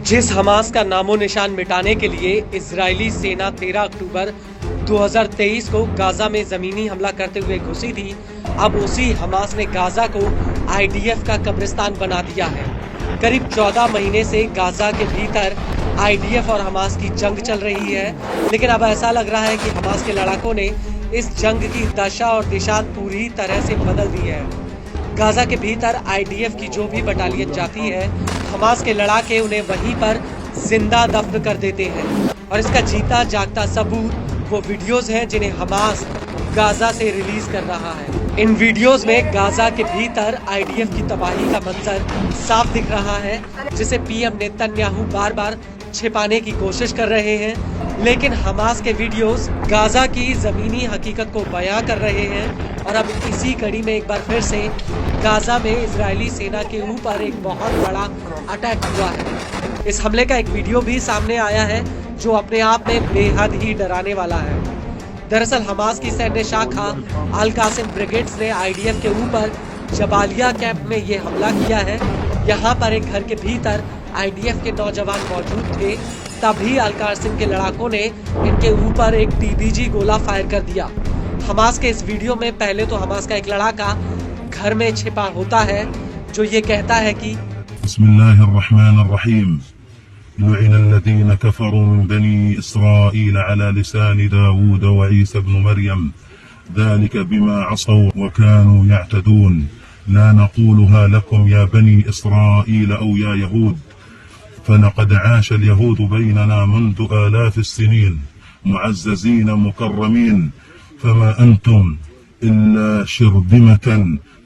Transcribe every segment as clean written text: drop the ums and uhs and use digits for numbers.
जिस हमास का नामो निशान मिटाने के लिए इजरायली सेना 13 अक्टूबर 2023 को गाजा में जमीनी हमला करते हुए घुसी थी, अब उसी हमास ने गाजा को आईडीएफ का कब्रिस्तान बना दिया है। करीब 14 महीने से गाजा के भीतर आईडीएफ और हमास की जंग चल रही है, लेकिन अब ऐसा लग रहा है कि हमास के लड़ाकों ने इस जंग की दशा और दिशा पूरी तरह से बदल दी है। गाजा के भीतर आईडीएफ की जो भी बटालियन जाती है, हमास के लड़ाके उन्हें वहीं पर जिंदा दफन कर देते हैं। और इसका जीता जागता सबूत वो वीडियोस हैं जिन्हें हमास गाजा से रिलीज कर रहा है। इन वीडियोस में गाजा के भीतर आईडीएफ की तबाही का मंजर साफ दिख रहा है, जिसे पीएम नेतन्याहू बार बार छिपाने की कोशिश कर रहे हैं, लेकिन हमास के वीडियोस गाजा की जमीनी हकीकत को बयां कर रहे हैं। और अब इसी कड़ी में एक बार फिर से गाजा में इजरायली सेना के ऊपर एक बहुत बड़ा अटैक हुआ है। इस हमले का एक वीडियो भी सामने आया है जो अपने आप में बेहद ही डराने वाला है। दरअसल हमास की सैन्य शाखा अल कासिम ब्रिगेड्स ने आईडीएफ के ऊपर जबालिया कैंप में ये हमला किया है। यहाँ पर एक घर के भीतर आईडीएफ के नौजवान मौजूद थे, तभी अल कासिम के लड़ाकों ने इनके ऊपर एक टीबीजी गोला फायर कर दिया। हमास के इस वीडियो में पहले तो हमास का एक लड़ाका घर में छिपा होता है जो ये कहता है कि बिस्मिल्लाहिर्रहमानिर्रहीम लुइनल्लज़ीना कफ़रू मिन बनी इस्राईल अला लिसान दाऊद व ईसा इब्न मरियम ज़ालिका बिमा असौ व कानू यअतदून ला नक़ूलुहा लकुम या बनी इस्राईल औ या यहूद फलक़द आश अल-यहूद बैनना मुंज़ आलाफ अस्सिनीन मुअज़्ज़ज़ीन मुकर्रमीन फमा अंतुम इल्ला शिरदिमतन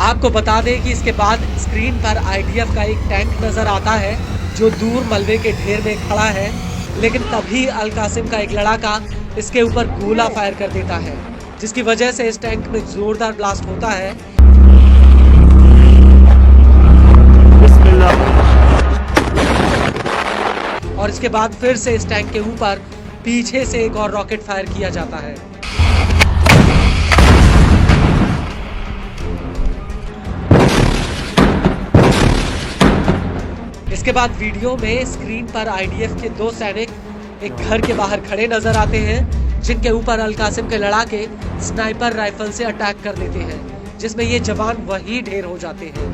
आपको बता दें कि इसके बाद स्क्रीन पर आईडीएफ का एक टैंक नजर आता है जो दूर मलबे के ढेर में खड़ा है, लेकिन तभी अल कासिम का एक लड़ाका इसके ऊपर गोला फायर कर देता है, जिसकी वजह से इस टैंक में जोरदार ब्लास्ट होता है। और इसके बाद फिर से इस टैंक के ऊपर पीछे से एक और रॉकेट फायर किया जाता है। इसके बाद वीडियो में स्क्रीन पर आईडीएफ के 2 सैनिक एक घर के बाहर खड़े नजर आते हैं, जिनके ऊपर अल कासिम के लड़ाके स्नाइपर राइफल से अटैक कर देते हैं, जिसमें ये जवान वही ढेर हो जाते हैं।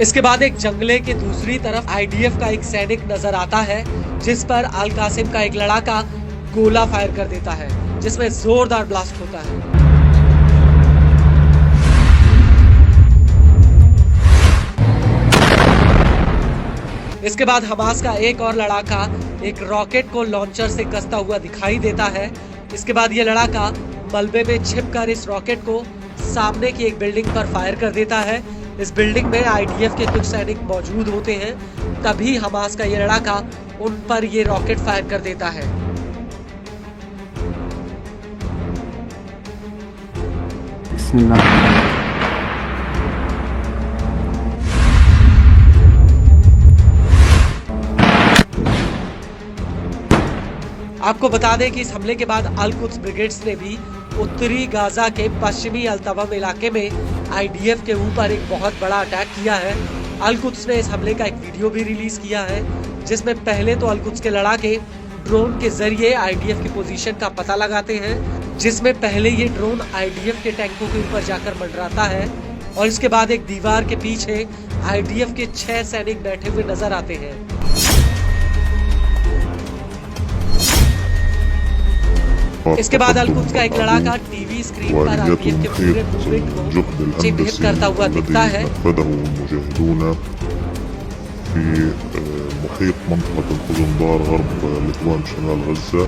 इसके बाद एक जंगले के दूसरी तरफ आईडीएफ का एक सैनिक नजर आता है, जिस पर अल कासिम का एक लड़ाका गोला फायर कर देता है, जिसमें जोरदार ब्लास्ट होता है। इसके बाद हमास का एक और लड़ाका एक रॉकेट को लॉन्चर से कसता हुआ दिखाई देता है। इसके बाद ये लड़ाका मलबे में छिपकर इस रॉकेट को सामने की एक बिल्डिंग पर फायर कर देता है। इस बिल्डिंग में आईडीएफ के कुछ सैनिक मौजूद होते हैं, तभी हमास का ये लड़ाका उन पर ये रॉकेट फायर कर देता है। आपको बता दें कि इस हमले के बाद अल कुद्स ब्रिगेड्स ने भी उत्तरी गाजा के पश्चिमी अल-तवम इलाके में आईडीएफ के ऊपर एक बहुत बड़ा अटैक किया है। अल कुद्स ने इस हमले का एक वीडियो भी रिलीज किया है, जिसमें पहले तो अल कुद्स के लड़ाके ड्रोन के जरिए आईडीएफ की पोजीशन का पता लगाते हैं, जिसमें पहले ये ड्रोन आईडीएफ के टैंकों के ऊपर जाकर मंडराता है और इसके बाद एक दीवार के पीछे आईडीएफ के 6 सैनिक बैठे हुए नजर आते हैं। इसके बाद अल कुद्स का एक लड़ाका टीवी स्क्रीन पर आईडीएफ के पूरे मूवमेंट को चिन्हित करता हुआ दिखता है।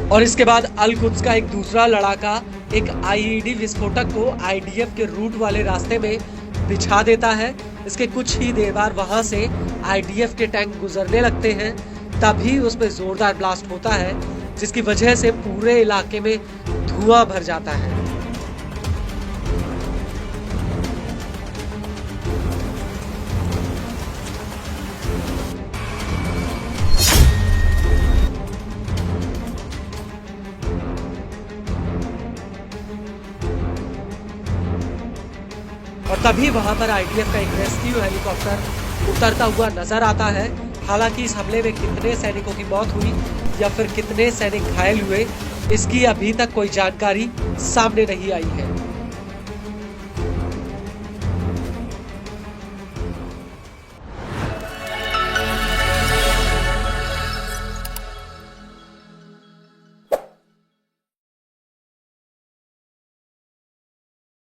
और इसके बाद अल कुद्स का एक दूसरा लड़ाका एक आईईडी विस्फोटक को आईडीएफ के रूट वाले रास्ते में बिछा देता है। इसके कुछ ही देर बाद वहां से आईडीएफ के टैंक गुजरने लगते हैं। तभी उसमें जोरदार ब्लास्ट होता है, जिसकी वजह से पूरे इलाके में धुआं भर जाता है। और तभी वहां पर आईडीएफ का एक रेस्क्यू हेलीकॉप्टर उतरता हुआ नजर आता है। हालांकि इस हमले में कितने सैनिकों की मौत हुई या फिर कितने सैनिक घायल हुए, इसकी अभी तक कोई जानकारी सामने नहीं आई है।